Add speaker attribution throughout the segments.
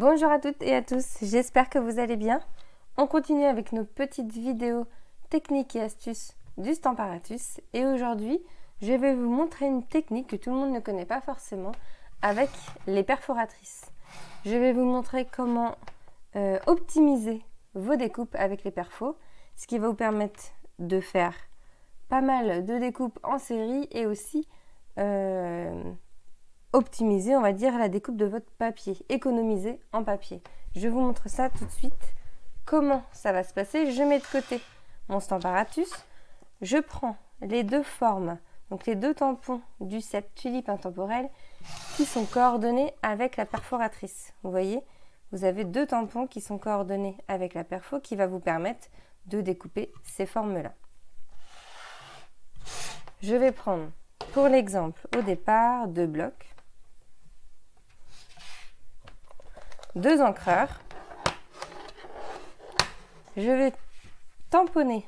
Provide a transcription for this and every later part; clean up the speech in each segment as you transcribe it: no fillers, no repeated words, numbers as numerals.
Speaker 1: Bonjour à toutes et à tous, j'espère que vous allez bien. On continue avec nos petites vidéos techniques et astuces du Stamparatus et aujourd'hui je vais vous montrer une technique que tout le monde ne connaît pas forcément avec les perforatrices. Je vais vous montrer comment optimiser vos découpes avec les perfos, ce qui va vous permettre de faire pas mal de découpes en série et aussi optimiser, on va dire, la découpe de votre papier, économiser en papier. Je vous montre ça tout de suite. Comment ça va se passer? Je mets de côté mon Stamparatus, je prends les deux formes, donc les deux tampons du set Tulipe Intemporelle qui sont coordonnés avec la perforatrice. Vous voyez, vous avez deux tampons qui sont coordonnés avec la perfo qui va vous permettre de découper ces formes-là. Je vais prendre pour l'exemple au départ deux blocs, deux encreurs. Je vais tamponner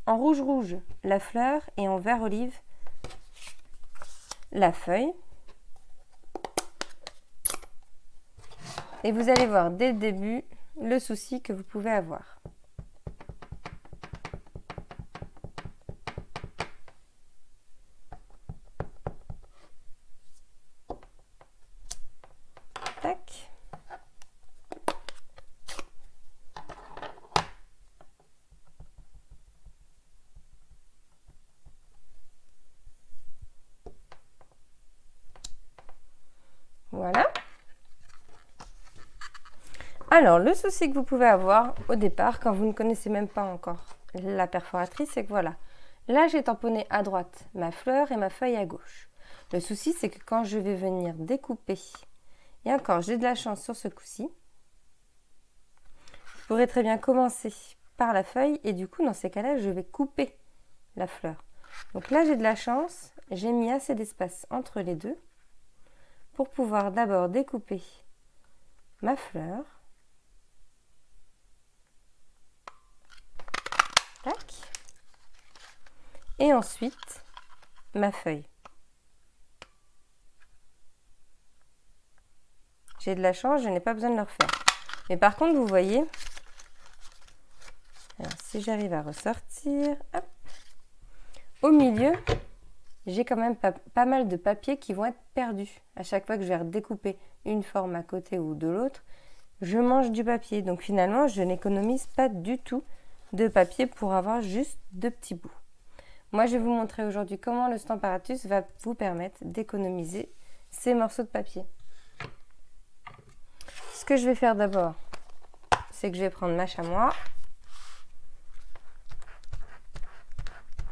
Speaker 1: en rouge la fleur et en vert olive la feuille. Et vous allez voir dès le début le souci que vous pouvez avoir. Tac. Voilà. Alors, le souci que vous pouvez avoir au départ, quand vous ne connaissez même pas encore la perforatrice, c'est que voilà, là j'ai tamponné à droite ma fleur et ma feuille à gauche. Le souci, c'est que quand je vais venir découper, et encore, j'ai de la chance sur ce coup-ci, je pourrais très bien commencer par la feuille et du coup, dans ces cas-là, je vais couper la fleur. Donc là, j'ai de la chance, j'ai mis assez d'espace entre les deux pour pouvoir d'abord découper ma fleur. Tac. Et ensuite, ma feuille. J'ai de la chance, je n'ai pas besoin de le refaire. Mais par contre, vous voyez, alors si j'arrive à ressortir, hop, au milieu, j'ai quand même pas mal de papier qui vont être perdus. À chaque fois que je vais redécouper une forme à côté ou de l'autre, je mange du papier. Donc finalement, je n'économise pas du tout de papier pour avoir juste deux petits bouts. Moi, je vais vous montrer aujourd'hui comment le Stamparatus va vous permettre d'économiser ces morceaux de papier. Ce que je vais faire d'abord, c'est que je vais prendre ma chamois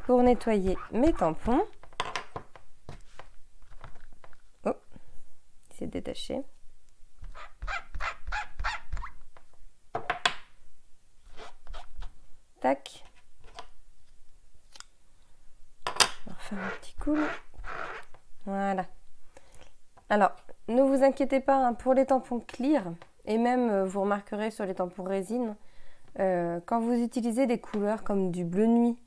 Speaker 1: pour nettoyer mes tampons. Oh, il s'est détaché. Tac. On va refaire un petit coup. Voilà. Alors, ne vous inquiétez pas, hein, pour les tampons clear, et même vous remarquerez sur les tampons résine, quand vous utilisez des couleurs comme du bleu nuit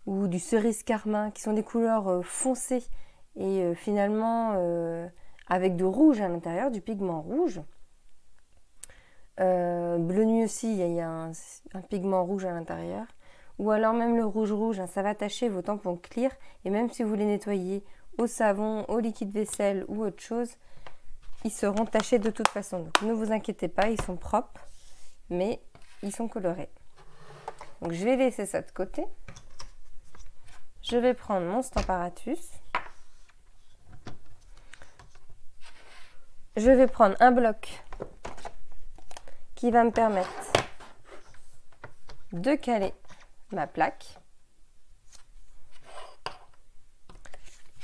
Speaker 1: ou du cerise carmin, qui sont des couleurs foncées et finalement avec du rouge à l'intérieur, du pigment rouge. Bleu nuit aussi, il y a un pigment rouge à l'intérieur. Ou alors même le rouge, hein, ça va tacher vos tampons clear. Et même si vous les nettoyez au savon, au liquide vaisselle ou autre chose, ils seront tachés de toute façon. Donc ne vous inquiétez pas, ils sont propres, mais ils sont colorés. Donc je vais laisser ça de côté. Je vais prendre mon Stamparatus. Je vais prendre un bloc qui va me permettre de caler ma plaque.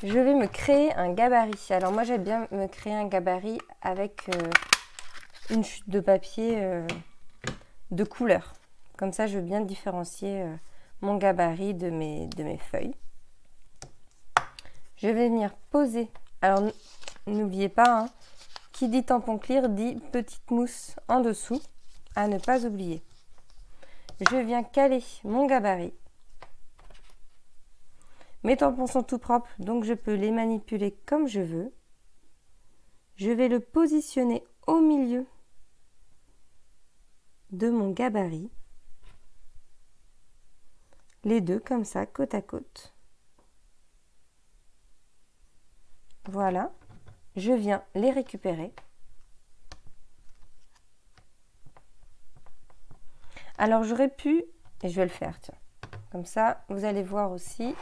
Speaker 1: Je vais me créer un gabarit. Alors moi j'aime bien me créer un gabarit avec une chute de papier de couleur. Comme ça je veux bien différencier mon gabarit de mes feuilles. Je vais venir poser. Alors n'oubliez pas, hein, qui dit tampon clear dit petite mousse en dessous, à ne pas oublier. Je viens caler mon gabarit. Mes tampons sont tout propres, donc je peux les manipuler comme je veux. Je vais le positionner au milieu de mon gabarit, les deux comme ça, côte à côte. Voilà, je viens les récupérer. Alors j'aurais pu, et je vais le faire, tiens, comme ça vous allez voir aussi,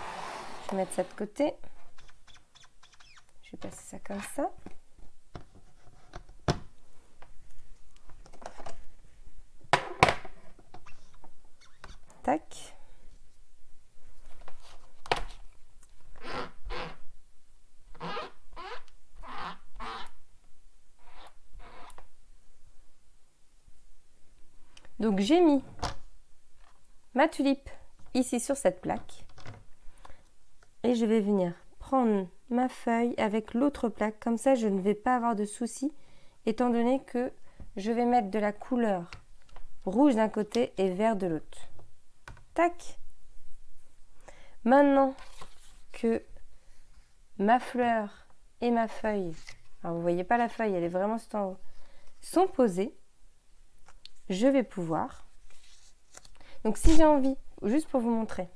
Speaker 1: je vais mettre ça de côté, je vais passer ça comme ça. Tac. Donc j'ai mis ma tulipe ici sur cette plaque et je vais venir prendre ma feuille avec l'autre plaque, comme ça je ne vais pas avoir de soucis étant donné que je vais mettre de la couleur rouge d'un côté et vert de l'autre. Tac. Maintenant que ma fleur et ma feuille, alors vous voyez pas la feuille, elle est vraiment tout en haut, sont posées, je vais pouvoir, donc si j'ai envie, juste pour vous montrer,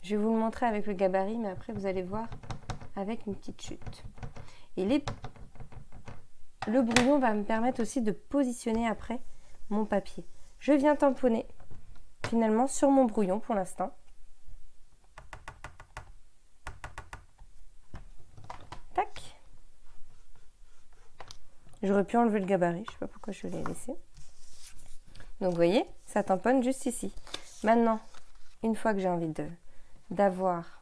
Speaker 1: je vais vous le montrer avec le gabarit, mais après vous allez voir avec une petite chute. Et le brouillon va me permettre aussi de positionner après mon papier. Je viens tamponner finalement sur mon brouillon pour l'instant. Tac. J'aurais pu enlever le gabarit, je ne sais pas pourquoi je l'ai laissé. Donc vous voyez, ça tamponne juste ici. Maintenant, une fois que j'ai envie d'avoir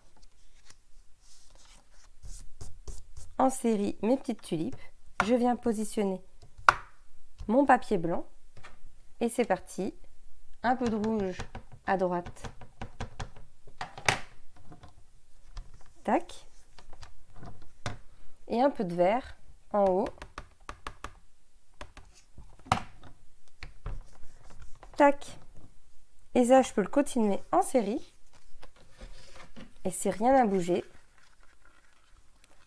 Speaker 1: en série mes petites tulipes, je viens positionner mon papier blanc et c'est parti. Un peu de rouge à droite. Tac. Et un peu de vert en haut. Tac. Et ça, je peux le continuer en série. Et c'est rien à bouger.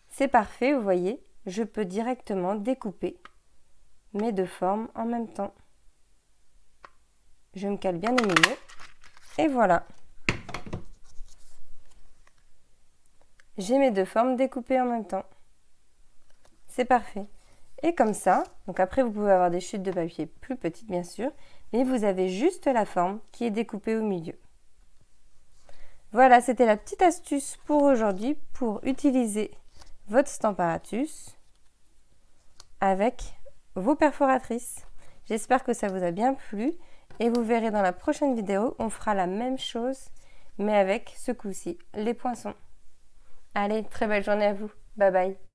Speaker 1: C'est parfait, vous voyez. Je peux directement découper mes deux formes en même temps. Je me cale bien au milieu. Et voilà. J'ai mes deux formes découpées en même temps. C'est parfait. Et comme ça, donc après vous pouvez avoir des chutes de papier plus petites bien sûr, mais vous avez juste la forme qui est découpée au milieu. Voilà, c'était la petite astuce pour aujourd'hui pour utiliser votre Stamparatus avec vos perforatrices. J'espère que ça vous a bien plu et vous verrez dans la prochaine vidéo, on fera la même chose mais avec ce coup-ci, les poinçons. Allez, très belle journée à vous. Bye bye.